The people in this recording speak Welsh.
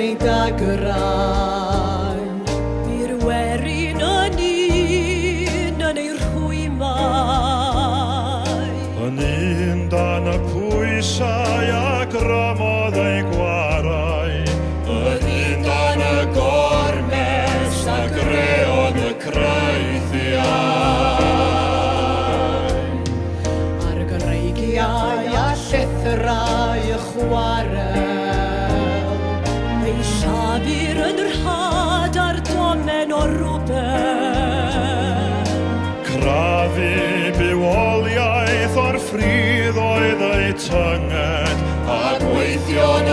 ei dagrau. By'r werin yn un yn ei rhwymau. Yn un dan y pwysau a grymodd ei gwarau. Yn un dan y gormes a greodd y creithiau. Ar greigiau a llethrau y chwarel, ei llafur yn rhad ar domen o rwbel. Crafu bywoliaeth o'r ffrydd oedd ei tynged, a gweithio'n